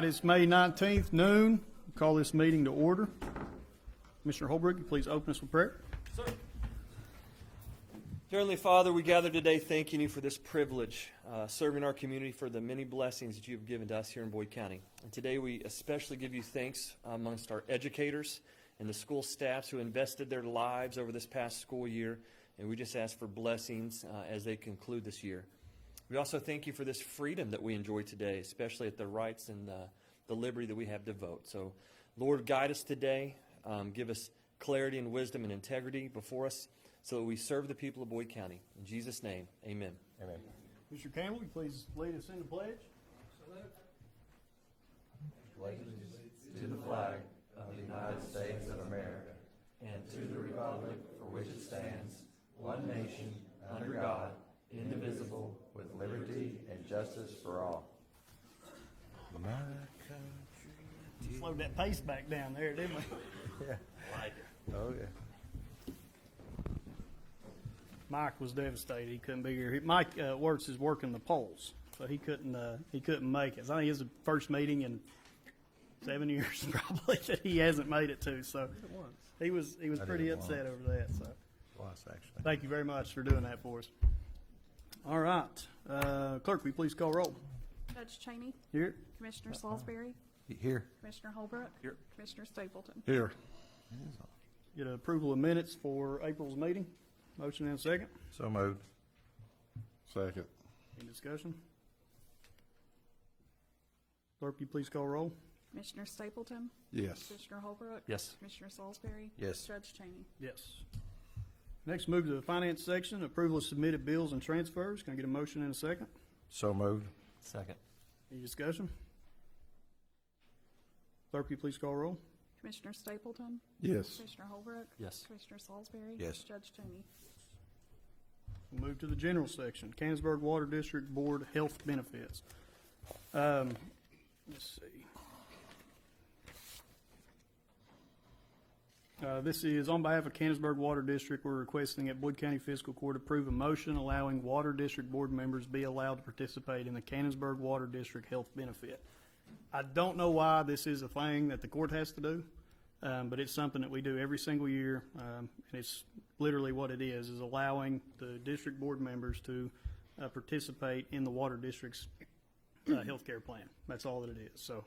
it's May 19th, noon. Call this meeting to order. Commissioner Holbrook, you please open us with prayer. Sir. Dear Heavenly Father, we gather today thanking you for this privilege, serving our community, for the many blessings that you've given to us here in Boyd County. And today we especially give you thanks amongst our educators and the school staffs who invested their lives over this past school year. And we just ask for blessings as they conclude this year. We also thank you for this freedom that we enjoy today, especially at the rights and the liberty that we have to vote. So, Lord, guide us today. Give us clarity and wisdom and integrity before us so that we serve the people of Boyd County. In Jesus' name, amen. Amen. Mr. Campbell, you please lead us in the pledge. Allegiance to the flag of the United States of America and to the republic for which it stands, one nation, under God, indivisible, with liberty and justice for all. My country. Slowed that pace back down there, didn't we? Yeah. Like it. Oh, yeah. Mike was devastated. He couldn't be here. Mike Wirtz is working the polls, so he couldn't make it. So I think it's the first meeting in 7 years probably that he hasn't made it to. So he was pretty upset over that. So Actually. thank you very much for doing that for us. All right, clerk, will you please call roll? Judge Cheney, Here. Commissioner Salisbury, Here. Commissioner Holbrook, Here. Commissioner Stapleton. Here. Get approval of minutes for April's meeting. Motion and a second. So moved. Second. Any discussion? Clerk, will you please call roll? Commissioner Stapleton, Yes. Commissioner Holbrook. Yes. Commissioner Salisbury. Yes. Judge Cheney. Yes. Next, move to the finance section. Approval of submitted bills and transfers. Can I get a motion in a second? So moved. Second. Any discussion? Clerk, will you please call roll? Commissioner Stapleton, Yes. Commissioner Holbrook. Yes. Commissioner Salisbury. Yes. Judge Cheney. We'll move to the general section. Canonsburg Water District Board Health Benefits. Let's see. This is on behalf of Canonsburg Water District. We're requesting that Boyd County Fiscal Court approve a motion allowing Water District Board members be allowed to participate in the Canonsburg Water District Health Benefit. I don't know why this is a thing that the court has to do, but it's something that we do every single year, and it's literally what it is allowing the district board members to participate in the water district's health care plan. That's all that it is. So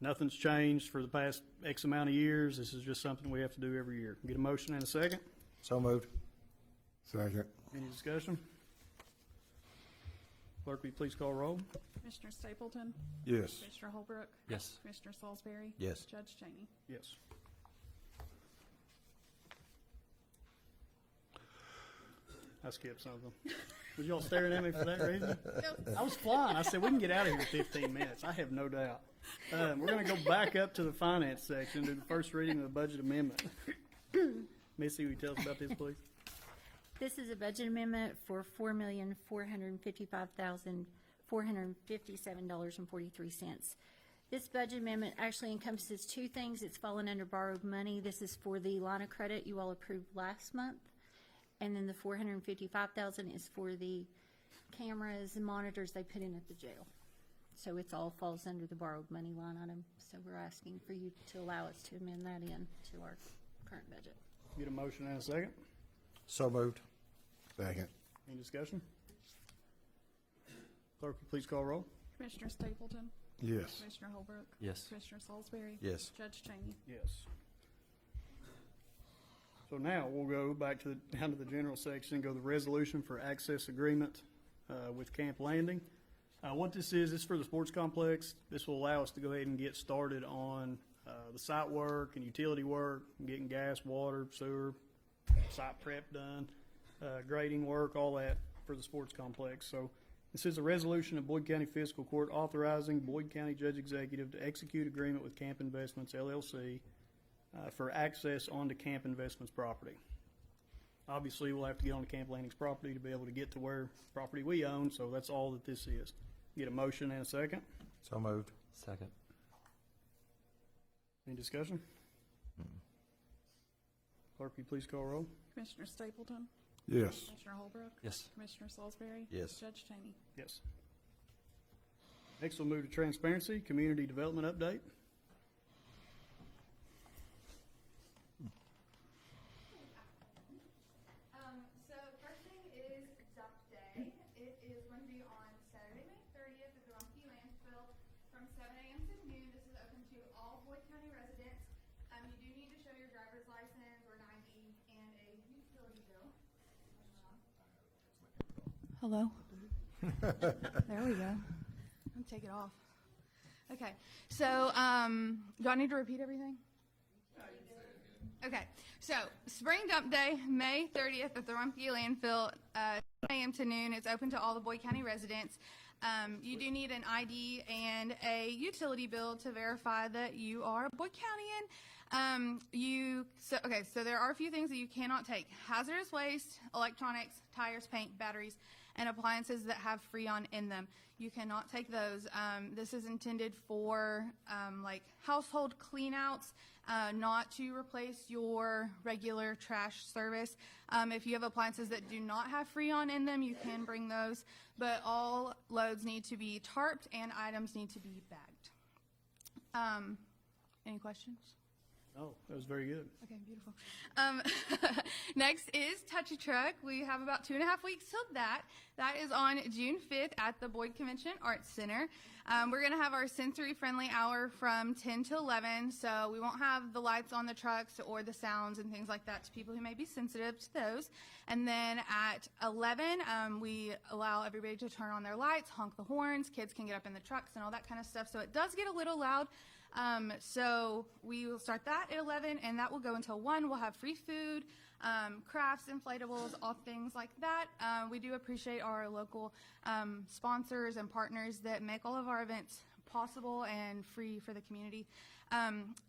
nothing's changed for the past X amount of years. This is just something we have to do every year. Get a motion and a second. So moved. Second. Any discussion? Clerk, will you please call roll? Commissioner Stapleton, Yes. Commissioner Holbrook. Yes. Commissioner Salisbury. Yes. Judge Cheney. Yes. I skipped something. Was y'all staring at me for that reason? I was flying. I said, we can get out of here in 15 minutes. I have no doubt. We're going to go back up to the finance section, do the first reading of the budget amendment. Missy, will you tell us about this, please? This is a budget amendment for $4,455,457.43. This budget amendment actually encompasses two things. It's fallen under borrowed money. This is for the line of credit you all approved last month. And then the $455,000 is for the cameras and monitors they put in at the jail. So it all falls under the borrowed money line item. So we're asking for you to allow us to amend that in to our current budget. Get a motion and a second. So moved. Second. Any discussion? Clerk, will you please call roll? Commissioner Stapleton, Yes. Commissioner Holbrook. Yes. Commissioner Salisbury. Yes. Judge Cheney. Yes. So now we'll go back to down to the general section, go to the resolution for access agreement with Camp Landing. What this is for the sports complex. This will allow us to go ahead and get started on the site work and utility work, getting gas, water, sewer, site prep done, grading work, all that for the sports complex. So this is a resolution of Boyd County Fiscal Court authorizing Boyd County Judge Executive to execute agreement with Camp Investments, LLC, for access onto Camp Investments property. Obviously, we'll have to get onto Camp Landing's property to be able to get to where property we own, so that's all that this is. Get a motion and a second. So moved. Second. Any discussion? Clerk, will you please call roll? Commissioner Stapleton, Yes. Commissioner Holbrook. Yes. Commissioner Salisbury. Yes. Judge Cheney. Yes. Next, we'll move to transparency, community development update. So first thing is dump day. It is going to be on Saturday, May 30th at the Rumpke landfill from 7 a.m. to noon. This is open to all Boyd County residents. You do need to show your driver's license or an ID and a utility bill. Hello. There we go. I'll take it off. Okay. So, do I need to repeat everything? Okay, so Spring Dump Day, May 30th at the Rumpke landfill, 7 a.m. to noon. It's open to all the Boyd County residents. You do need an ID and a utility bill to verify that you are a Boyd Countyan. So there are a few things that you cannot take: hazardous waste, electronics, tires, paint, batteries, and appliances that have Freon in them. You cannot take those. This is intended for like household cleanouts, not to replace your regular trash service. If you have appliances that do not have Freon in them, you can bring those, but all loads need to be tarped and items need to be bagged. Any questions? Oh, that was very good. Okay, beautiful. Next is Touch a Truck. We have about 2.5 weeks till that. That is on June 5th at the Boyd Convention Arts Center. We're going to have our sensory-friendly hour from 10 to 11, so we won't have the lights on the trucks or the sounds and things like that to people who may be sensitive to those. And then at 11, we allow everybody to turn on their lights, honk the horns. Kids can get up in the trucks and all that kind of stuff, so it does get a little loud. So we will start that at 11, and that will go until 1. We'll have free food, crafts, inflatables, all things like that. We do appreciate our local sponsors and partners that make all of our events possible and free for the community.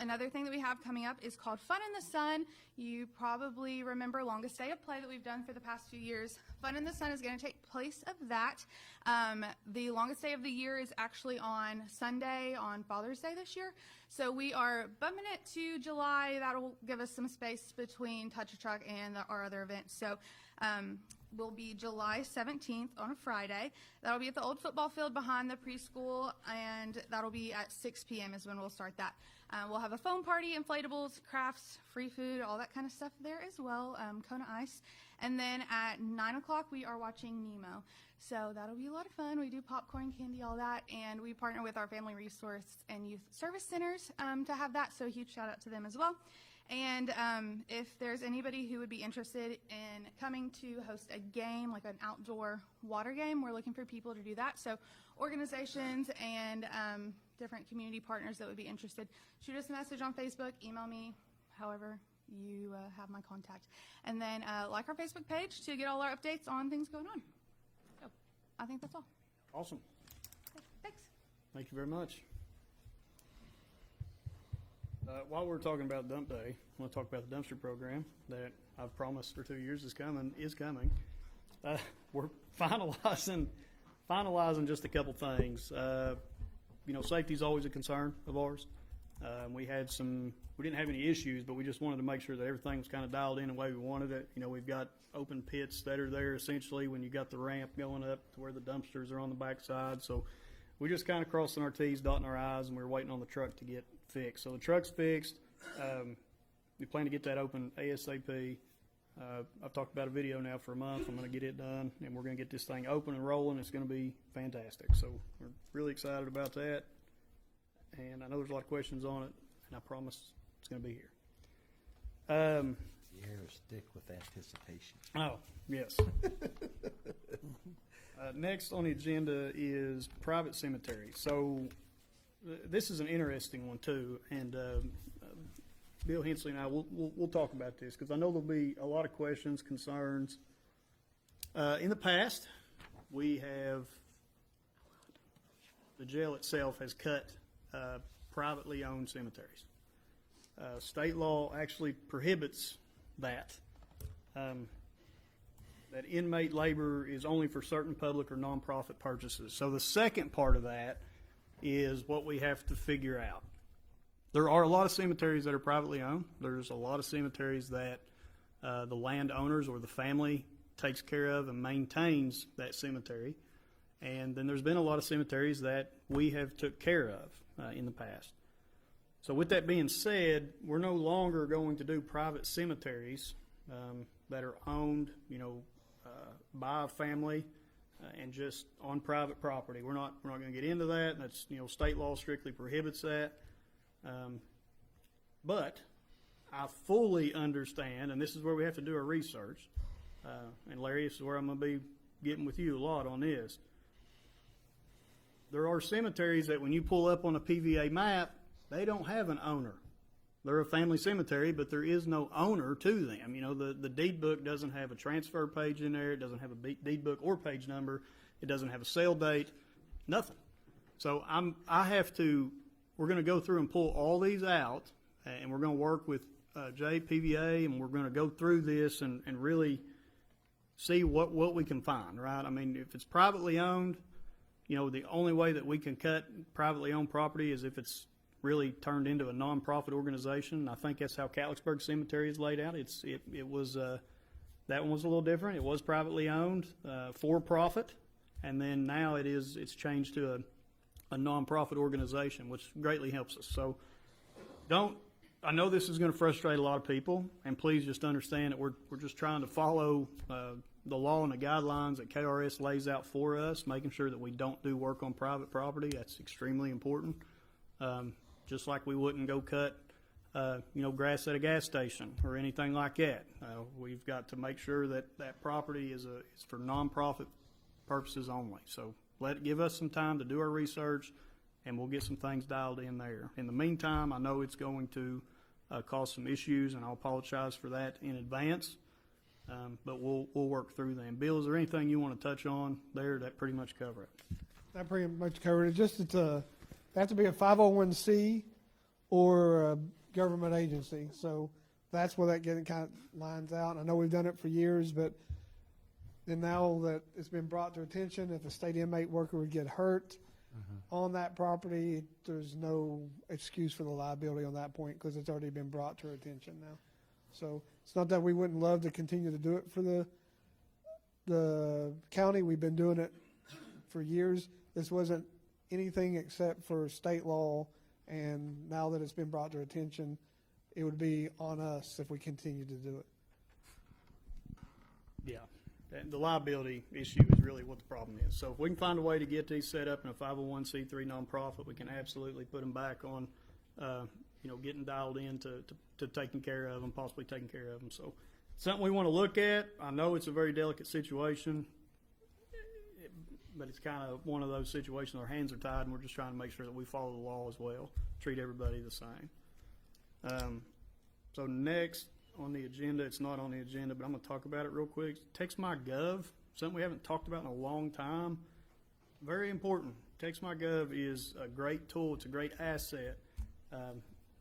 Another thing that we have coming up is called Fun in the Sun. You probably remember Longest Day of Play that we've done for the past few years. Fun in the Sun is going to take place of that. The longest day of the year is actually on Sunday, on Father's Day this year. So we are bumping it to July. That'll give us some space between Touch a Truck and our other events. So will be July 17th on a Friday. That'll be at the old football field behind the preschool, and that'll be at 6 p.m. is when we'll start that. We'll have a foam party, inflatables, crafts, free food, all that kind of stuff there as well, Kona Ice. And then at 9 o'clock, we are watching Nemo. So that'll be a lot of fun. We do popcorn, candy, all that, and we partner with our Family Resource and Youth Service Centers to have that, so a huge shout out to them as well. And if there's anybody who would be interested in coming to host a game, like an outdoor water game, we're looking for people to do that. So organizations and different community partners that would be interested, shoot us a message on Facebook, email me, however you have my contact. And then like our Facebook page to get all our updates on things going on. So I think that's all. Awesome. Okay, thanks. Thank you very much. While we're talking about Dump Day, I want to talk about the dumpster program that I've promised for 2 years is coming. We're finalizing just a couple things. Safety is always a concern of ours. We didn't have any issues, but we just wanted to make sure that everything was kind of dialed in the way we wanted it. We've got open pits that are there essentially when you got the ramp going up to where the dumpsters are on the backside. So we're just kind of crossing our T's, dotting our I's, and we're waiting on the truck to get fixed. So the truck's fixed. We plan to get that open ASAP. I've talked about a video now for a month. I'm going to get it done, and we're going to get this thing open and rolling. It's going to be fantastic. So we're really excited about that. And I know there's a lot of questions on it, and I promise it's going to be here. The air stick with anticipation. Oh, yes. Next on the agenda is private cemeteries. So this is an interesting one too, and Bill Hensley and I we'll talk about this because I know there'll be a lot of questions, concerns. In the past, the jail itself has cut privately owned cemeteries. State law actually prohibits that. That inmate labor is only for certain public or nonprofit purposes. So the second part of that is what we have to figure out. There are a lot of cemeteries that are privately owned. There's a lot of cemeteries that the landowners or the family takes care of and maintains that cemetery. And then there's been a lot of cemeteries that we have took care of in the past. So with that being said, we're no longer going to do private cemeteries that are owned, by a family and just on private property. We're not going to get into that. That's, state law strictly prohibits that. But I fully understand, and this is where we have to do our research. And Larry, this is where I'm going to be getting with you a lot on this. There are cemeteries that when you pull up on a PVA map, they don't have an owner. They're a family cemetery, but there is no owner to them. The deed book doesn't have a transfer page in there. It doesn't have a deed book or page number. It doesn't have a sale date, nothing. So we're going to go through and pull all these out, and we're going to work with JPVA, and we're going to go through this and really see what we can find, right? I mean, if it's privately owned, the only way that we can cut privately owned property is if it's really turned into a nonprofit organization. I think that's how Catlettsburg Cemetery is laid out. It was that one was a little different. It was privately owned, for profit, and then now it's changed to a nonprofit organization, which greatly helps us. So I know this is going to frustrate a lot of people, and please just understand that we're just trying to follow the law and the guidelines that KRS lays out for us, making sure that we don't do work on private property. That's extremely important. Just like we wouldn't go cut, grass at a gas station or anything like that. We've got to make sure that property is for nonprofit purposes only. So give us some time to do our research, and we'll get some things dialed in there. In the meantime, I know it's going to cause some issues, and I'll apologize for that in advance. But we'll work through them. Bill, is there anything you want to touch on there that pretty much cover it? That pretty much covered it. Just they have to be a 501c or a government agency. So that's where that kind of lines out. I know we've done it for years, but then now that it's been brought to attention, if a state inmate worker would get hurt on that property, there's no excuse for the liability on that point because it's already been brought to our attention now. So it's not that we wouldn't love to continue to do it for the county. We've been doing it for years. This wasn't anything except for state law, and now that it's been brought to our attention, it would be on us if we continue to do it. Yeah. The liability issue is really what the problem is. So if we can find a way to get these set up in a 501c3 nonprofit, we can absolutely put them back on, getting dialed in to taking care of them, possibly taking care of them. So something we want to look at. I know it's a very delicate situation, but it's kind of one of those situations our hands are tied, and we're just trying to make sure that we follow the law as well, treat everybody the same. So next on the agenda, it's not on the agenda, but I'm going to talk about it real quick. TextMyGov, something we haven't talked about in a long time. Very important. TextMyGov is a great tool. It's a great asset.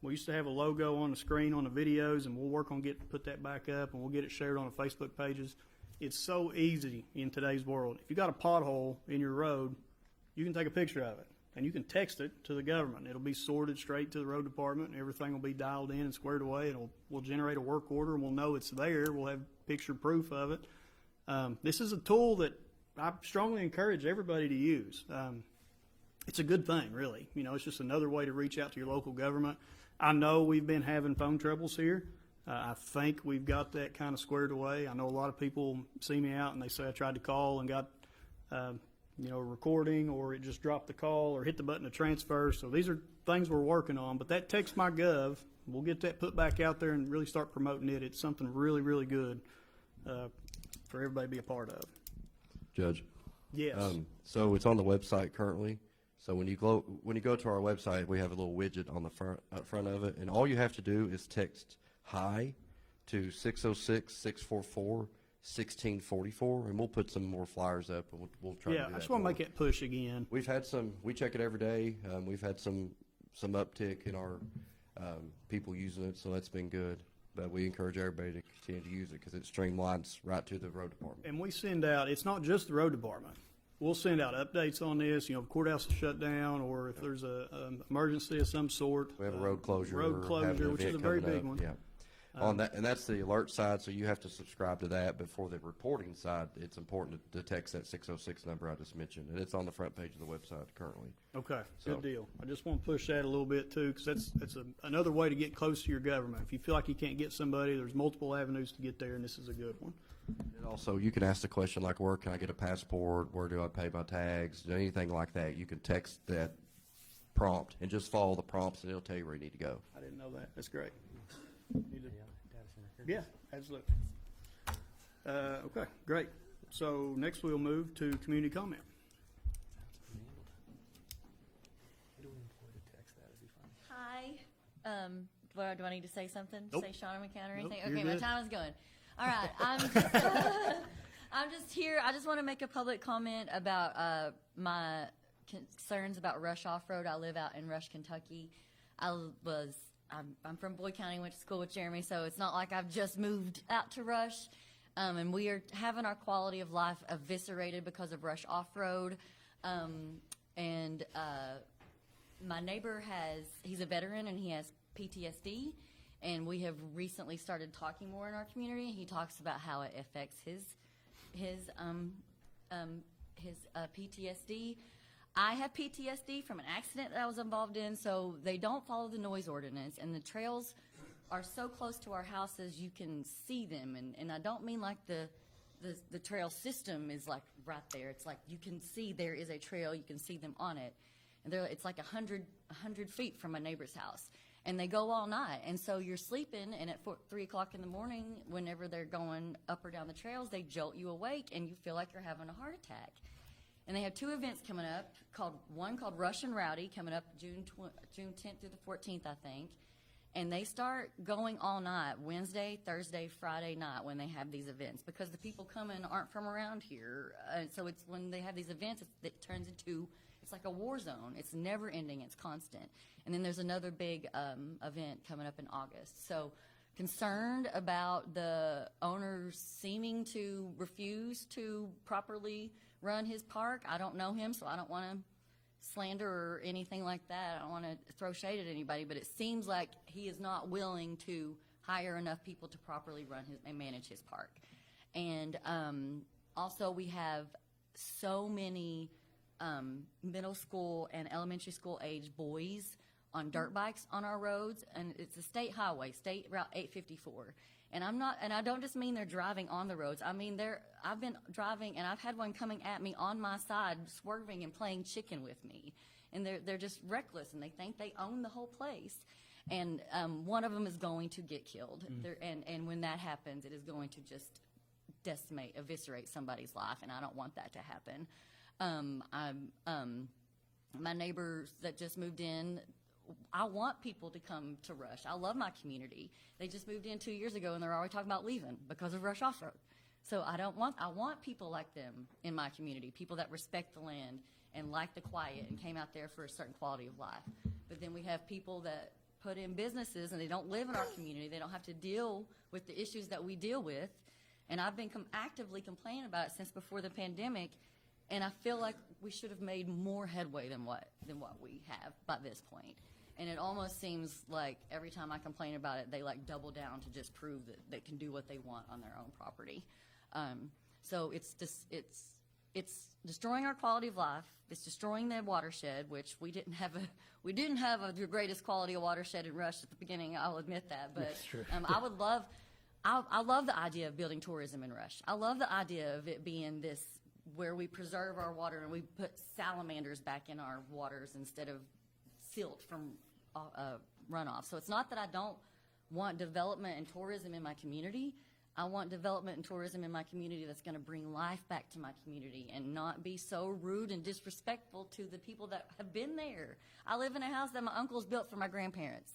We used to have a logo on the screen on the videos, and we'll work on put that back up, and we'll get it shared on the Facebook pages. It's so easy in today's world. If you got a pothole in your road, you can take a picture of it, and you can text it to the government. It'll be sorted straight to the road department, and everything will be dialed in and squared away, and we'll generate a work order, and we'll know it's there. We'll have picture proof of it. This is a tool that I strongly encourage everybody to use. It's a good thing, really. It's just another way to reach out to your local government. I know we've been having phone troubles here. I think we've got that kind of squared away. I know a lot of people see me out and they say I tried to call and got, a recording, or it just dropped the call or hit the button to transfer. So these are things we're working on. But that TextMyGov, we'll get that put back out there and really start promoting it. It's something really, really good for everybody to be a part of. Judge. Yes. So it's on the website currently. So when you go to our website, we have a little widget on the front of it, and all you have to do is text "hi" to 606-644-1644, and we'll put some more flyers up, and we'll try to do that. I just want to make it push again. We've had we check it every day. We've had some uptick in our people using it, so that's been good. But we encourage everybody to continue to use it because it streamlines right to the road department. And we send out, it's not just the road department. We'll send out updates on this, if courthouse is shut down, or if there's an emergency of some sort. We have a road closure. Which is a very big one. Yeah. On that, and that's the alert side, so you have to subscribe to that. But for the reporting side, it's important to text that 606 number I just mentioned, and it's on the front page of the website currently. Okay, So- good deal. I just want to push that a little bit too, because that's another way to get close to your government. If you feel like you can't get somebody, there's multiple avenues to get there, and this is a good one. And also, you can ask the question like, where can I get a passport? Where do I pay my tags? Anything like that. You can text that prompt and just follow the prompts, and it'll tell you where you need to go. I didn't know that. That's great. Need to- Yeah, absolutely. Okay, great. So next we'll move to community comment. Hi. Do I need to say something? Nope. Say Shauna McCann or Nope, anything? you're Okay, my good. time is going. All right. I'm just here. I just want to make a public comment about my concerns about Rush Off-Road. I live out in Rush, Kentucky. I'm from Boyd County, went to school with Jeremy, so it's not like I've just moved out to Rush. And we are having our quality of life eviscerated because of Rush Off-Road. My neighbor he's a veteran and he has PTSD, and we have recently started talking more in our community. He talks about how it affects his PTSD. I have PTSD from an accident that I was involved in, so they don't follow the noise ordinance, and the trails are so close to our houses you can see them, and I don't mean like the trail system is like right there. It's like you can see there is a trail, you can see them on it. And it's like 100 feet from my neighbor's house. And they go all night. And so you're sleeping, and at 3 o'clock in the morning, whenever they're going up or down the trails, they jolt you awake, and you feel like you're having a heart attack. And they have 2 events coming up, one called Rush and Rowdy, coming up June 10th through the 14th, I think. And they start going all night, Wednesday, Thursday, Friday night, when they have these events, because the people coming aren't from around here. So it's when they have these events, it turns into, it's like a war zone. It's never ending. It's constant. And then there's another big event coming up in August. So concerned about the owners seeming to refuse to properly run his park. I don't know him, so I don't want to slander or anything like that. I don't want to throw shade at anybody, but it seems like he is not willing to hire enough people to properly run and manage his park. And also we have so many middle school and elementary school age boys on dirt bikes on our roads, and it's a state highway, State Route 854. And I don't just mean they're driving on the roads. I mean, I've been driving, and I've had one coming at me on my side, swerving and playing chicken with me. And they're just reckless, and they think they own the whole place. And one of them is going to get killed. And when that happens, it is going to just eviscerate somebody's life, and I don't want that to happen. My neighbors that just moved in, I want people to come to Rush. I love my community. They just moved in 2 years ago, and they're already talking about leaving because of Rush Off-Road. So I want people like them in my community, people that respect the land and like the quiet and came out there for a certain quality of life. But then we have people that put in businesses, and they don't live in our community. They don't have to deal with the issues that we deal with. And I've been actively complaining about it since before the pandemic. And I feel like we should have made more headway than what we have by this point. And it almost seems like every time I complain about it, they like double down to just prove that they can do what they want on their own property. So it's destroying our quality of life. It's destroying the watershed, which we didn't have the greatest quality of watershed in Rush at the beginning. I'll admit that, but I love the idea of building tourism in Rush. I love the idea of it being this where we preserve our water and we put salamanders back in our waters instead of silt from runoff. So it's not that I don't want development and tourism in my community. I want development and tourism in my community that's going to bring life back to my community and not be so rude and disrespectful to the people that have been there. I live in a house that my uncles built for my grandparents.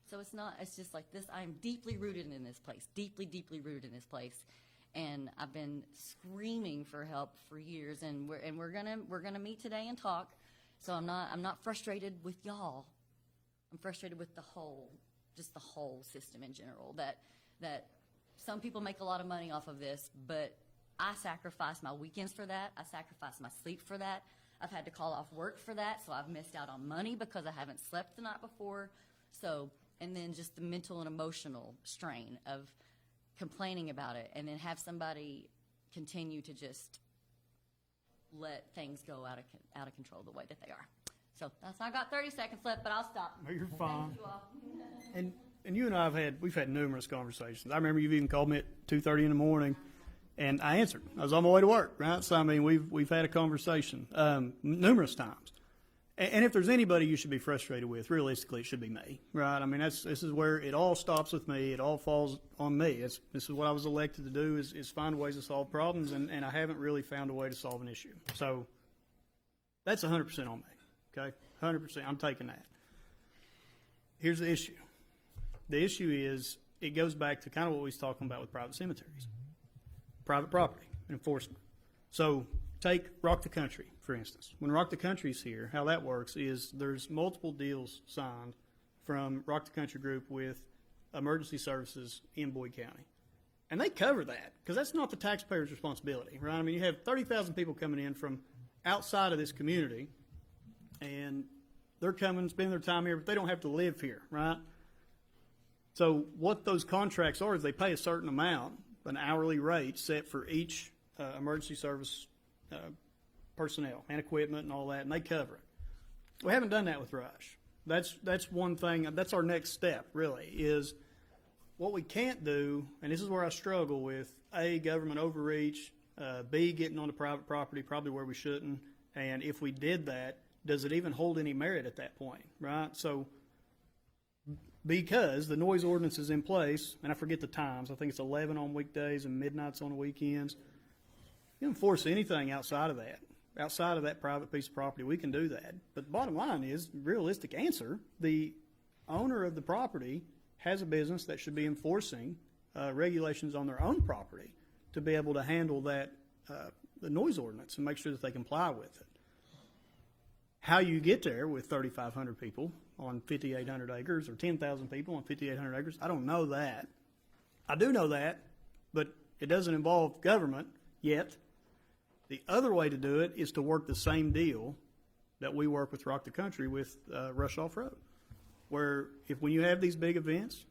So it's just like this. I'm deeply rooted in this place, deeply, deeply rooted in this place. And I've been screaming for help for years, and we're gonna meet today and talk. So I'm not frustrated with y'all. I'm frustrated with the whole system in general. That some people make a lot of money off of this, but I sacrifice my weekends for that. I sacrifice my sleep for that. I've had to call off work for that, so I've missed out on money because I haven't slept the night before. So and then just the mental and emotional strain of complaining about it, and then have somebody continue to just let things go out of control the way that they are. So that's, I got 30 seconds left, but I'll stop. No, you're fine. Thank you all. And you and I we've had numerous conversations. I remember you've even called me at 2:30 in the morning, and I answered. I was on my way to work, right? So I mean, we've had a conversation numerous times. And if there's anybody you should be frustrated with, realistically, it should be me, right? I mean, this is where it all stops with me. It all falls on me. This is what I was elected to do, is find ways to solve problems, and I haven't really found a way to solve an issue. So that's 100% on me, okay? 100%. I'm taking that. Here's the issue. The issue is, it goes back to kind of what we was talking about with private cemeteries. Private property enforcement. So take Rock the Country, for instance. When Rock the Country's here, how that works is there's multiple deals signed from Rock the Country Group with emergency services in Boyd County. And they cover that, because that's not the taxpayer's responsibility, right? I mean, you have 30,000 people coming in from outside of this community, and they're coming, spending their time here, but they don't have to live here, right? So what those contracts are is they pay a certain amount, an hourly rate set for each emergency service personnel and equipment and all that, and they cover it. We haven't done that with Rush. That's one thing. That's our next step, really, is what we can't do, and this is where I struggle with, A, government overreach, B, getting onto private property, probably where we shouldn't, and if we did that, does it even hold any merit at that point, right? So because the noise ordinance is in place, and I forget the times, I think it's 11 on weekdays and midnights on the weekends. You can enforce anything outside of that private piece of property, we can do that. But the bottom line is, realistic answer, the owner of the property has a business that should be enforcing regulations on their own property to be able to handle that, the noise ordinance, and make sure that they comply with it. How you get there with 3,500 people on 5,800 acres or 10,000 people on 5,800 acres, I don't know that. I do know that, but it doesn't involve government yet. The other way to do it is to work the same deal that we work with Rock the Country with Rush Off-Road, where when you have these big events,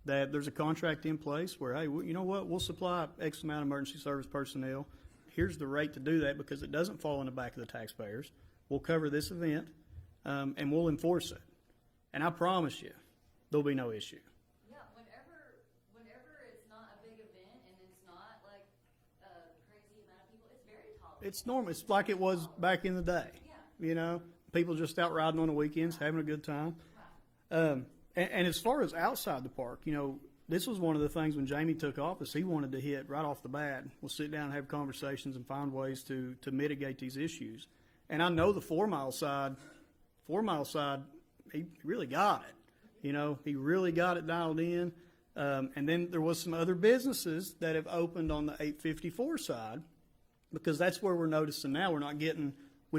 that there's a contract in place where, hey, you know what, we'll supply X amount of emergency service personnel. Here's the rate to do that, because it doesn't fall in the back of the taxpayers. We'll cover this event, and we'll enforce it. And I promise you, there'll be no issue. Yeah, whenever it's not a big event and it's not like a crazy amount of people, it's very tolerable. It's normal. It's like it was back in the day. Yeah. You know, people just out riding on the weekends, having a good time. And as far as outside the park, you know, this was one of the things when Jamie took office, he wanted to hit right off the bat. We'll sit down and have conversations and find ways to mitigate these issues. And I know the 4 Mile side, he really got it. You know, he really got it dialed in. And then there was some other businesses that have opened on the 854 side, because that's where we're noticing now we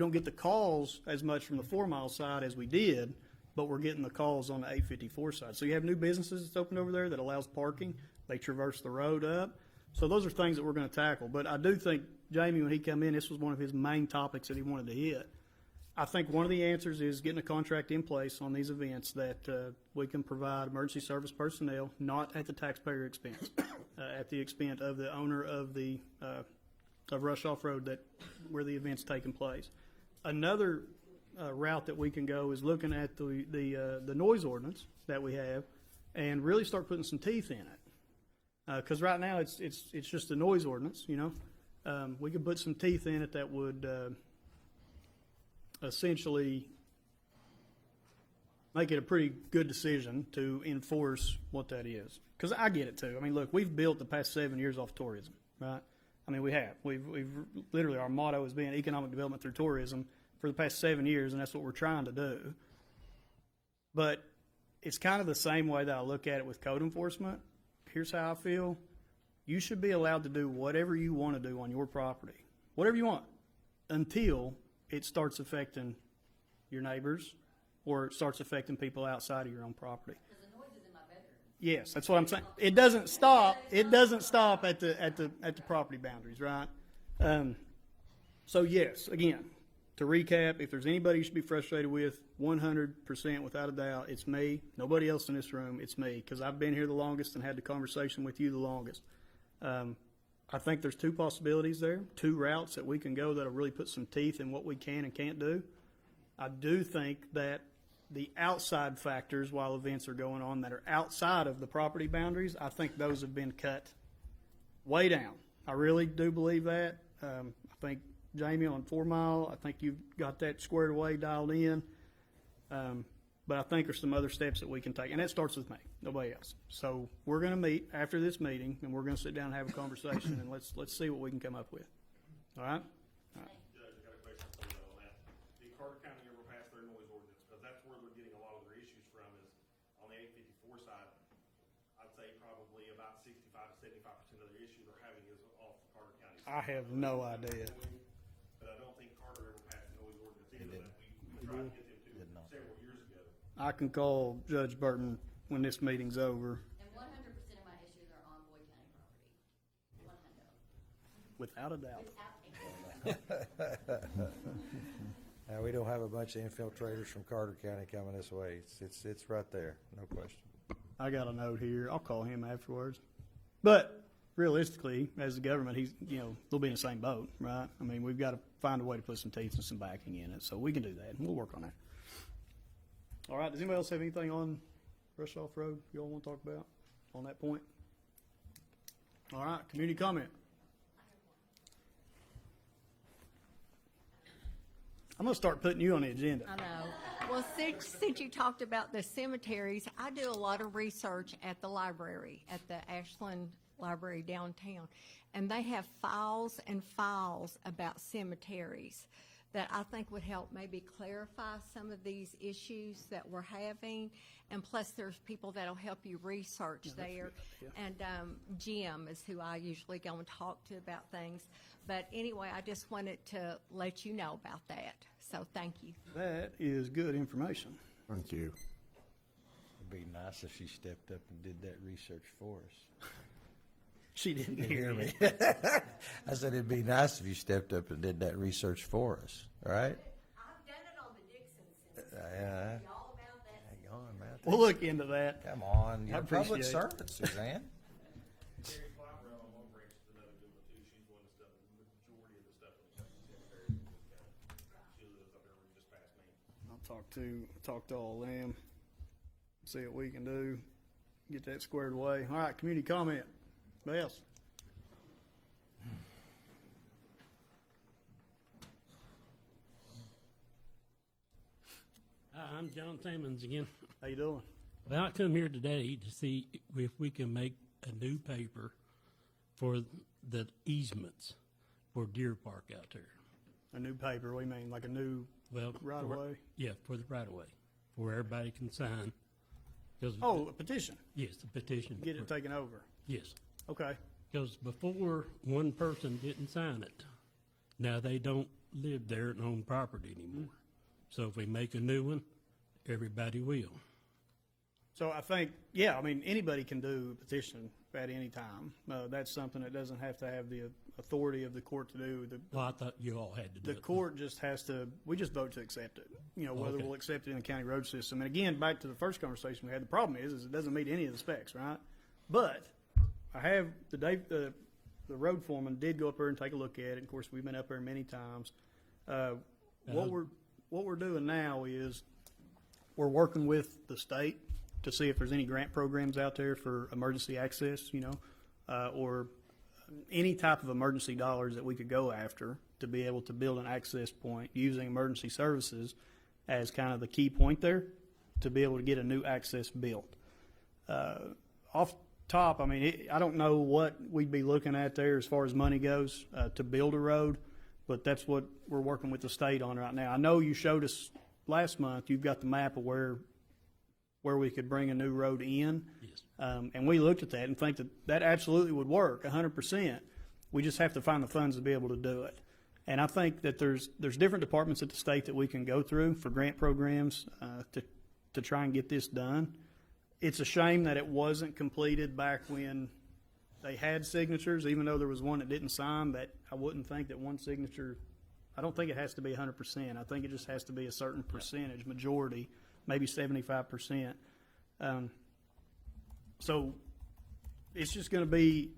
don't get the calls as much from the 4 Mile side as we did, but we're getting the calls on the 854 side. So you have new businesses that's opened over there that allows parking. They traverse the road up. So those are things that we're going to tackle. But I do think Jamie, when he came in, this was one of his main topics that he wanted to hit. I think one of the answers is getting a contract in place on these events that we can provide emergency service personnel, not at the taxpayer expense, at the expense of the owner of the of Rush Off-Road where the event's taking place. Another route that we can go is looking at the noise ordinance that we have and really start putting some teeth in it. Because right now it's just a noise ordinance, you know. We could put some teeth in it that would essentially make it a pretty good decision to enforce what that is. Because I get it too. I mean, look, we've built the past 7 years off tourism, right? I mean, we have. We've literally, our motto has been economic development through tourism for the past 7 years, and that's what we're trying to do. But it's kind of the same way that I look at it with code enforcement. Here's how I feel. You should be allowed to do whatever you want to do on your property, whatever you want, until it starts affecting your neighbors or it starts affecting people outside of your own property. Because the noise is in my bedroom. Yes, that's what I'm saying. It doesn't stop. It doesn't stop at the property boundaries, right? So yes, again, to recap, if there's anybody you should be frustrated with, 100% without a doubt, it's me. Nobody else in this room, it's me, because I've been here the longest and had the conversation with you the longest. I think there's two possibilities there, two routes that we can go that'll really put some teeth in what we can and can't do. I do think that the outside factors, while events are going on that are outside of the property boundaries, I think those have been cut way down. I really do believe that. I think Jamie on 4 Mile, I think you've got that squared away, dialed in. But I think there's some other steps that we can take, and that starts with me, nobody else. So we're going to meet after this meeting, and we're going to sit down and have a conversation, and let's see what we can come up with. All right? Judge, I got a question for you on that. Did Carter County ever pass their noise ordinance? Because that's where they're getting a lot of their issues from, is on the 854 side. I'd say probably about 65 to 75% of the issues they're having is off the Carter County side. I have no idea. But I don't think Carter ever passed a noise ordinance either. We tried to get them to several years ago. I can call Judge Burton when this meeting's over. And 100% of my issues are on Boyd County property. 100. Without a doubt. Now, we don't have a bunch of infiltrators from Carter County coming this way. It's right there, no question. I got a note here. I'll call him afterwards. But realistically, as the government, they'll be in the same boat, right? I mean, we've got to find a way to put some teeth and some backing in it. So we can do that, and we'll work on that. All right. Does anybody else have anything on Rush Off Road you all want to talk about on that point? All right. Community comment. I'm going to start putting you on the agenda. I know. Well, since you talked about the cemeteries, I do a lot of research at the library, at the Ashland Library downtown, and they have files and files about cemeteries that I think would help maybe clarify some of these issues that we're having. And plus, there's people that'll help you research there. And Jim is who I usually go and talk to about things. But anyway, I just wanted to let you know about that. So thank you. That is good information. Thank you. It'd be nice if she stepped up and did that research for us. She didn't You hear hear me. me? I said it'd be nice if you stepped up and did that research for us, all right? I've done it on the Dixon Center. Yeah. All about that. Hang on, man. We'll look into that. Come on, you're a appreciate public it. servant, Suzanne. Terry Clyburn on one branch is another good one too. She's one of the stuff, the majority of the stuff in the cemetery in this county. She lives up there just past me. I'll talk to all of them, see what we can do, get that squared away. All right, community comment. Anybody else? Hi, I'm John Simmons again. How you doing? Well, I come here today to see if we can make a new paper for the easements for Deer Park out there. A new paper, what do you mean, like a new Well, right of way? Yeah, for the right of way, where everybody can sign. 'Cause Oh, a petition, yes, the petition. get it taken over. Yes, Okay, because before one person didn't sign it. Now they don't live there and own property anymore. So if we make a new one, everybody will. so I think, yeah, I mean, anybody can do a petition at any time. That's something that doesn't have to have the authority of the court to do. Well, I thought you all had to do The it. court just has to, we just vote to accept it, whether Okay. we'll accept it in the county road system. And again, back to the first conversation we had, the problem is it doesn't meet any of the specs, right? But I have, the road foreman did go up there and take a look at it. Of course, we've been up there many times. What we're doing now is we're working with the state to see if there's any grant programs out there for emergency access, or any type of emergency dollars that we could go after to be able to build an access point using emergency services as kind of the key point there to be able to get a new access built. Off top, I mean, I don't know what we'd be looking at there as far as money goes to build a road, but that's what we're working with the state on right now. I know you showed us last month, you've got the map of where we could bring a new road in. Yes. And we looked at that and think that absolutely would work 100%. We just have to find the funds to be able to do it. And I think that there's different departments at the state that we can go through for grant programs to try and get this done. It's a shame that it wasn't completed back when they had signatures, even though there was one that didn't sign. That I wouldn't think that one signature, I don't think it has to be 100%. I think it just has to be a certain percentage, majority, maybe 75%. So it's just going to be,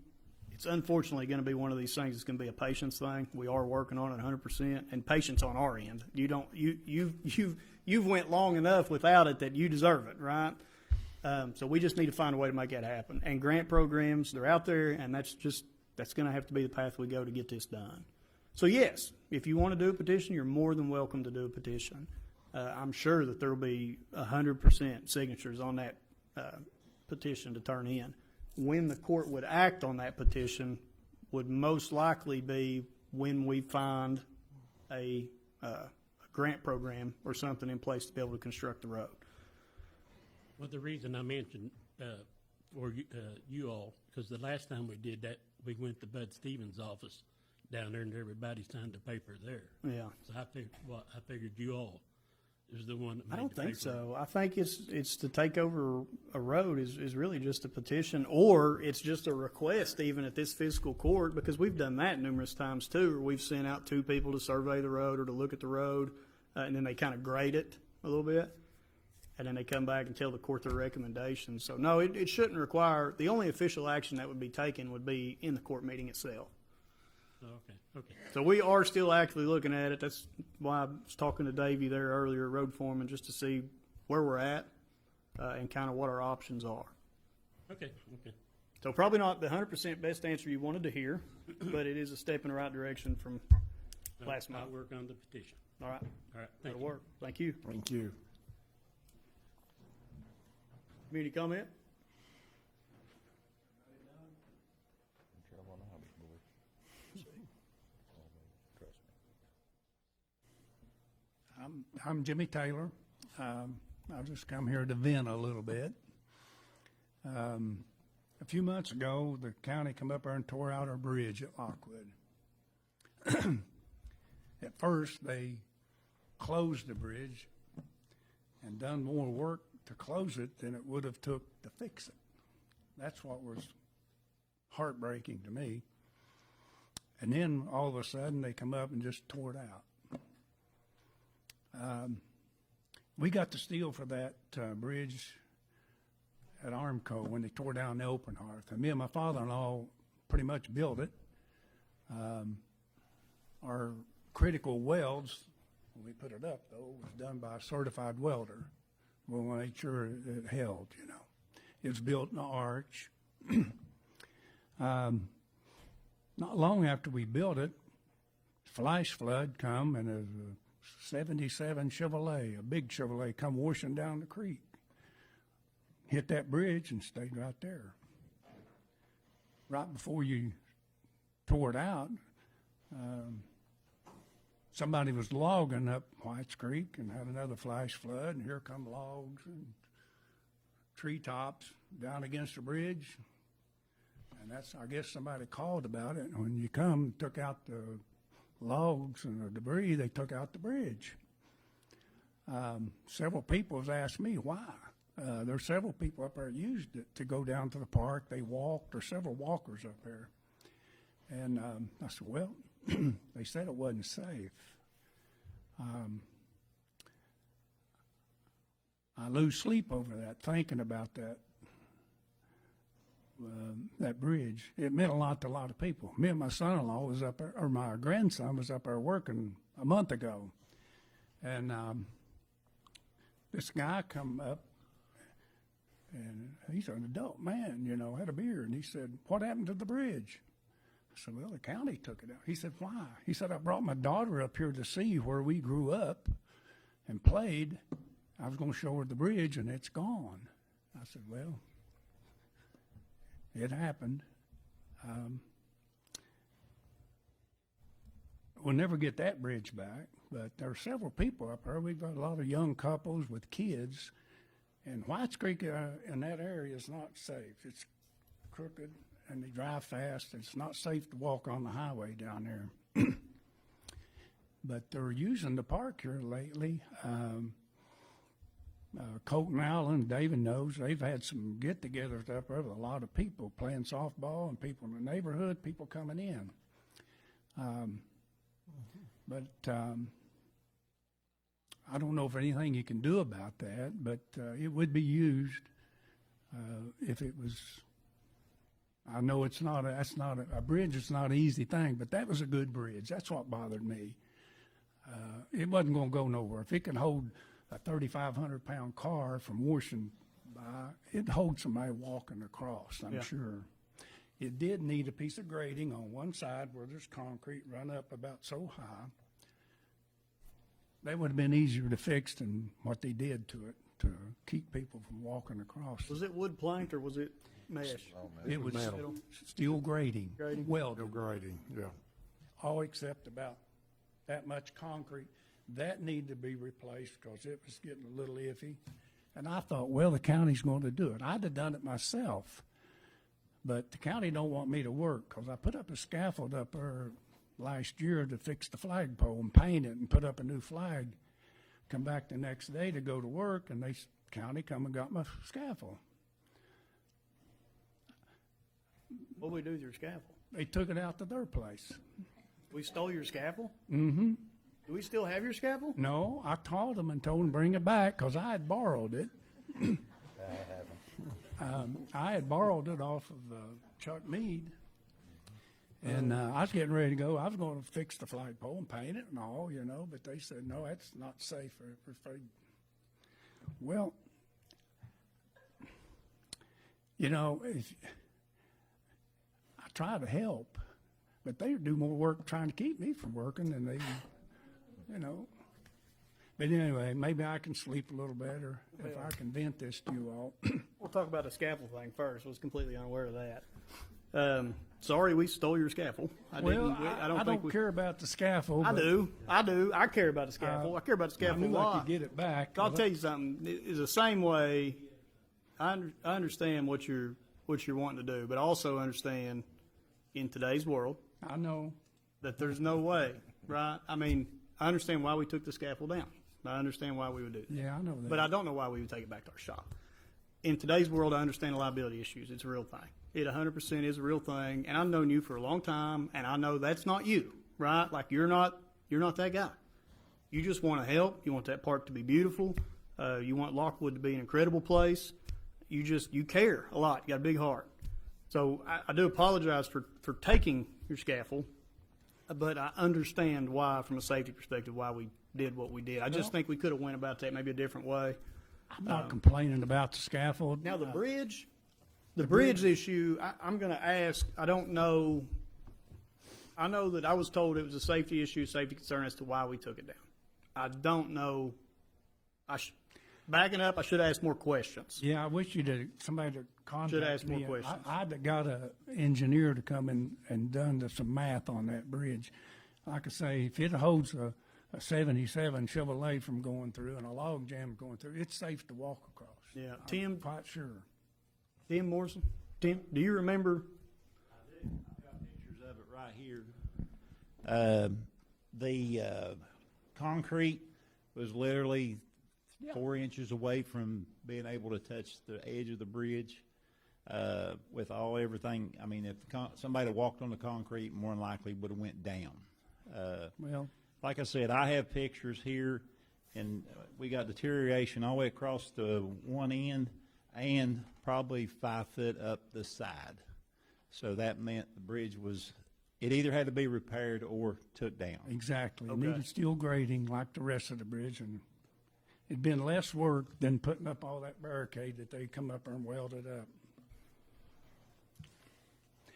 it's unfortunately going to be one of these things. It's going to be a patience thing. We are working on it 100%, and patience on our end. You've went long enough without it that you deserve it, right? So we just need to find a way to make that happen. And grant programs, they're out there, and that's going to have to be the path we go to get this done. So yes, if you want to do a petition, you're more than welcome to do a petition. I'm sure that there will be 100% signatures on that petition to turn in. When the court would act on that petition would most likely be when we find a grant program or something in place to be able to construct the road. Well, the reason I mentioned for you all, because the last time we did that, we went to Bud Stevens' office down there, and everybody signed the paper there. Yeah. So I figured you all is the one that made I don't the think paper. so. I think it's to take over a road is really just a petition, or it's just a request even at this fiscal court, because we've done that numerous times too, where we've sent out 2 people to survey the road or to look at the road, and then they kind of grade it a little bit, and then they come back and tell the court their recommendations. So no, it shouldn't require, the only official action that would be taken would be in the court meeting itself. Okay. So we are still actively looking at it. That's why I was talking to Davey there earlier, road foreman, just to see where we're at and kind of what our options are. Okay. So probably not the 100% best answer you wanted to hear, but it is a step in the right direction from last month. I'll work on the petition. All right. Thank That'll you. work. Thank you. Thank you. Community comment? I'm Jimmy Taylor. I've just come here to vent a little bit. A few months ago, the county come up there and tore out our bridge at Lockwood. At first, they closed the bridge and done more work to close it than it would have took to fix it. That's what was heartbreaking to me. And then all of a sudden, they come up and just tore it out. We got the steel for that bridge at Armco when they tore down the open hearth. And me and my father-in-law pretty much built it. Our critical welds, when we put it up, though, was done by a certified welder. We'll make sure it held, you know. It was built in an arch. Not long after we built it, flash flood come, and a 77 Chevrolet, a big Chevrolet, come washing down the creek. Hit that bridge and stayed right there. Right before you tore it out, somebody was logging up Whites Creek and had another flash flood, and here come logs and treetops down against the bridge. And that's, I guess somebody called about it. And when you come, took out the logs and the debris, they took out the bridge. Several people have asked me why. There's several people up there that used it to go down to the park. They walked, or several walkers up there. And I said, well, they said it wasn't safe. I lose sleep over that, thinking about that. That bridge, it meant a lot to a lot of people. Me and my son-in-law was up there, or my grandson was up there working a month ago, and this guy come up, and he's an adult man, you know, had a beard, and he said, "What happened to the bridge?" I said, "Well, the county took it out." He said, "Why?" He said, "I brought my daughter up here to see where we grew up and played. I was going to show her the bridge, and it's gone." I said, "Well, it happened. We'll never get that bridge back, but there are several people up there. We've got a lot of young couples with kids, and Whites Creek in that area is not safe. It's crooked, and they drive fast. It's not safe to walk on the highway down there. But they're using the park here lately. Colton Allen, David knows, they've had some get-togethers up there with a lot of people playing softball and people in the neighborhood, people coming in. But I don't know if anything you can do about that, but it would be used if it was. I know it's not. That's not a bridge. It's not an easy thing, but that was a good bridge. That's what bothered me. It wasn't going to go nowhere. If it can hold a 3,500-pound car from Washington by, it holds somebody walking across. I'm sure. It did need a piece of grading on one side where there's concrete run up about so high. That would have been easier to fix than what they did to it to keep people from walking across. Was it wood planked or was it mesh? It was metal. steel grading, Grading? welded, Grading, yeah. all except about that much concrete. That needed to be replaced because it was getting a little iffy. And I thought, well, the county's going to do it. I'd have done it myself, but the county don't want me to work because I put up a scaffold up there last year to fix the flagpole and paint it and put up a new flag. Come back the next day to go to work, and the county come and got my scaffold. What do we do with your scaffold? They took it out to their place. We stole your scaffold? Mm-hmm. Do we still have your scaffold? No, I called them and told them bring it back because I had borrowed it. I had borrowed it off of Chuck Mead. And I was getting ready to go. I was going to fix the flagpole and paint it and all, you know, but they said, no, that's not safe. Well, you know, I try to help, but they do more work trying to keep me from working than they, you know. But anyway, maybe I can sleep a little better if I can vent this to you all. We'll talk about the scaffold thing first. I was completely unaware of that. Sorry, we stole your scaffold. I don't don't care about the scaffold. I do. I care about the scaffold. I care about the I scaffold a knew I lot. could get it back. I'll tell you something. It's the same way. I understand what you're wanting to do, but I also understand in today's world I know. that there's no way, right? I mean, I understand why we took the scaffold down. I understand why we would do that. Yeah, I know that. But I don't know why we would take it back to our shop. In today's world, I understand the liability issues. It's a real thing. It 100% is a real thing, and I've known you for a long time, and I know that's not you, right? Like you're not that guy. You just want to help. You want that park to be beautiful. You want Lockwood to be an incredible place. You care a lot. You got a big heart. So I do apologize for taking your scaffold, but I understand why, from a safety perspective, why we did what we did. I just think we could have went about that maybe a different way. I'm not complaining about the scaffold. Now the bridge issue, I'm going to ask, I don't know, I know that I was told it was a safety issue, safety concern as to why we took it down. I don't know, backing up, I should ask more questions. Yeah, I wish somebody to contact me. Should ask more questions. I'd have got an engineer to come in and done some math on that bridge. Like I say, if it holds a 77 Chevrolet from going through and a log jam going through, it's safe to walk across. Yeah, I'm Tim, quite sure. Tim Morrison, Tim, do you remember? I've got pictures of it right here. The concrete was literally 4 inches away from being able to touch the edge of the bridge. With everything, I mean, if somebody walked on the concrete, more than likely would have went down. Well, like I said, I have pictures here, and we got deterioration all the way across the one end and probably 5 foot up the side. So that meant the bridge it either had to be repaired or took down. exactly. It Okay. needed steel grading like the rest of the bridge, and it'd been less work than putting up all that barricade that they come up there and welded up.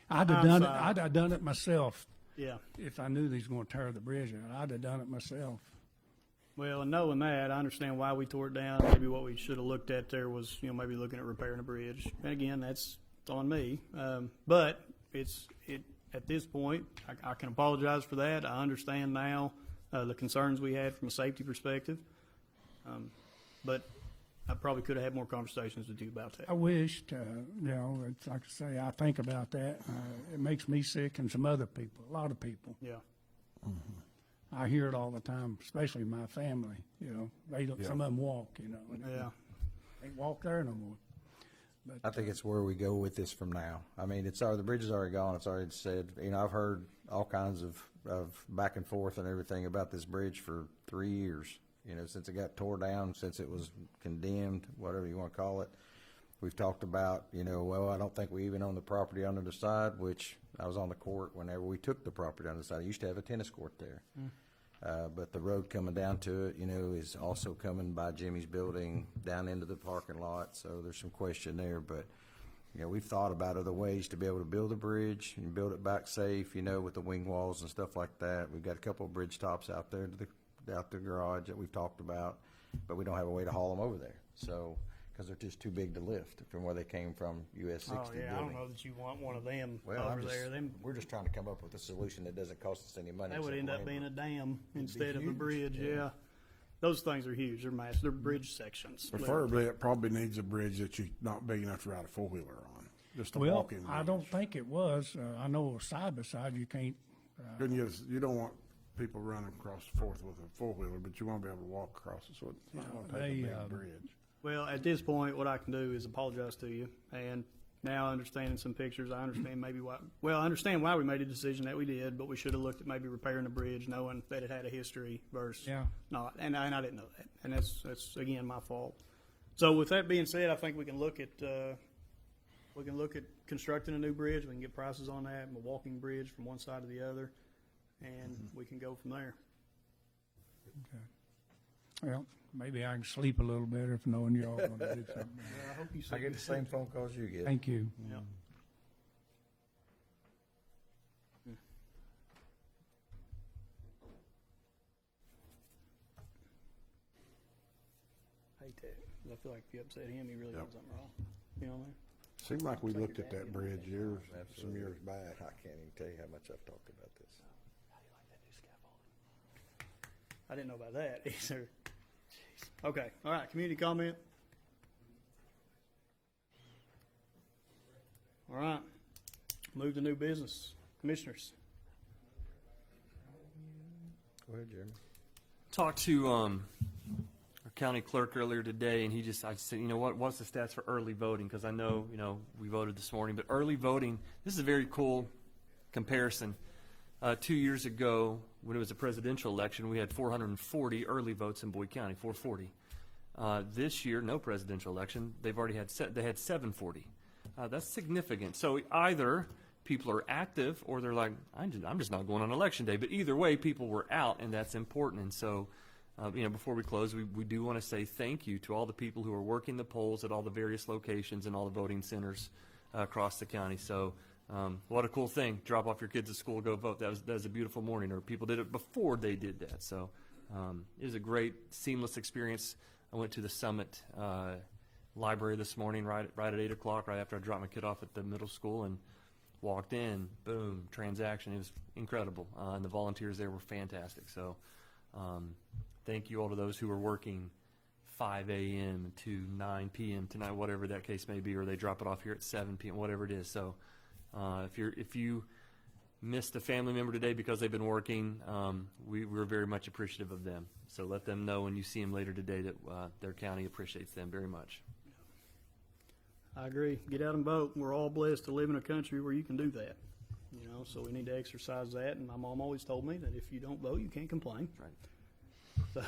I'd have done it myself. Yeah. If I knew they was going to tear the bridge out, I'd have done it myself. Well, and knowing that, I understand why we tore it down. Maybe what we should have looked at there was, maybe looking at repairing a bridge. And again, that's on me. But at this point, I can apologize for that. I understand now the concerns we had from a safety perspective. But I probably could have had more conversations with you about that. I wished, it's like I say, I think about that. It makes me sick and some other people, a lot of people. Yeah. I hear it all the time, especially my family, they don't, some of them walk, and Yeah. they walk there no more. But, I think it's where we go with this from now. I mean, the bridge is already gone, it's already said, I've heard all kinds of back and forth and everything about this bridge for 3 years. Since it got tore down, since it was condemned, whatever you want to call it. We've talked about, well, I don't think we even own the property on the other side, which I was on the court whenever we took the property on the side. I used to have a tennis court there. But the road coming down to it, is also coming by Jimmy's building down into the parking lot. So there's some question there. But, we've thought about other ways to be able to build a bridge and build it back safe, with the wing walls and stuff like that. We've got a couple of bridge tops out there out the garage that we've talked about, but we don't have a way to haul them over there. So, because they're just too big to lift from where they came from, US 60 Oh, yeah, I building. don't know that you want one of them Well, over there. we're just trying to come up with a solution that doesn't cost us any money. That would except end up labor. being a dam be instead of a huge, bridge, yeah. yeah. Those things are huge. They're massive. They're bridge sections. Preferably, it probably needs a bridge that you're not big enough to ride a four-wheeler on, just a well, walking I bridge. don't think it was. I know side by side you can't. You don't want people running across the fourth with a four-wheeler, but you want to be able to walk across it, so it's not going to take a big bridge. Well, at this point, what I can do is apologize to you. And now understanding some pictures, I understand maybe why. Well, I understand why we made a decision that we did, but we should have looked at maybe repairing the bridge, knowing that it had a history versus not. And I didn't know that, and that's again my fault. So with that being said, I think we can look at constructing a new bridge. We can get prices on that, and a walking bridge from one side to the other, and we can go from there. Okay. Well, maybe I can sleep a little better if knowing you're all going to do something. Well, I hope you I get the same phone calls you get. Thank you. Yeah. Hate that. 'Cause I feel like if you upset him, he really Yep. done something wrong. You know what I mean? Seemed like we Take looked your at dad, that you bridge know. some years back. I can't even tell you how much I've talked about this. I didn't know about that either. Jeez. Okay, all right, community comment. All right, move to new business. Commissioners. Go ahead, Jeremy. Talked to our county clerk earlier today, and I said, what's the stats for early voting? Because I know, we voted this morning, but early voting, this is a very cool comparison. 2 years ago, when it was a presidential election, we had 440 early votes in Boyd County, 440. This year, no presidential election, they had 740. That's significant. So either people are active or they're like, I'm just not going on election day. But either way, people were out, and that's important. And so, before we close, we do want to say thank you to all the people who are working the polls at all the various locations and all the voting centers across the county. So what a cool thing. Drop off your kids at school, go vote. That was a beautiful morning. Or people did it before they did that. So it was a great, seamless experience. I went to the Summit library this morning right at 8 o'clock, right after I dropped my kid off at the middle school, and walked in, boom, transaction. It was incredible. And the volunteers there were fantastic. So thank you all to those who are working 5 a.m. to 9 p.m. tonight, whatever that case may be, or they drop it off here at 7 p.m., whatever it is. So if you missed a family member today because they've been working, we're very much appreciative of them. So let them know when you see them later today that their county appreciates them very much. I agree. Get out and vote. We're all blessed to live in a country where you can do that. So we need to exercise that. And my mom always told me that if you don't vote, you can't complain. Right. So,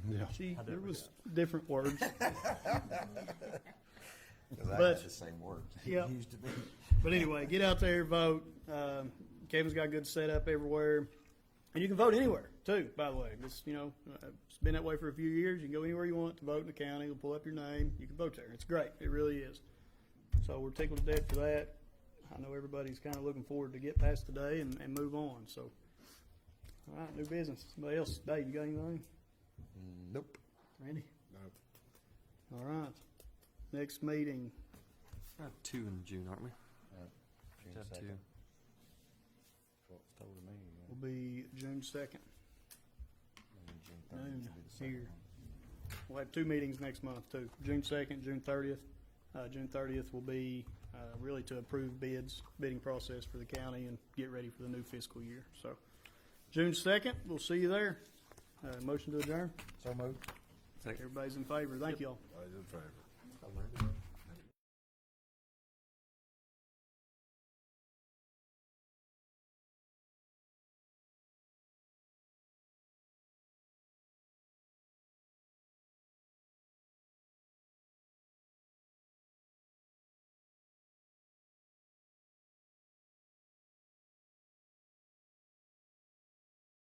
Yeah. there was different words. Because I But- got the same words. Yeah. It used to be. But anyway, get out there, vote. Kevin's got good setup everywhere. And you can vote anywhere, too, by the way. It's been that way for a few years. You can go anywhere you want to vote in the county. We'll pull up your name. You can vote there. It's great. It really is. So we're tickled to death for that. I know everybody's kind of looking forward to get past today and move on. So, all right, new business. Somebody else? Dave, you got anything? Nope. Randy? Nope. All right. Next meeting. We have 2 in June, aren't we? June Have 2. 2nd. That's what was told to me. Will be June 2nd. June 30th Noon will be the second here. one. We'll have 2 meetings next month, too. June 2nd, June 30th. June 30th will be really to approve bidding process for the county and get ready for the new fiscal year. So, June 2nd, we'll see you there. Motion to adjourn. So moved. Everybody's in favor. Thank you all. I was in favor.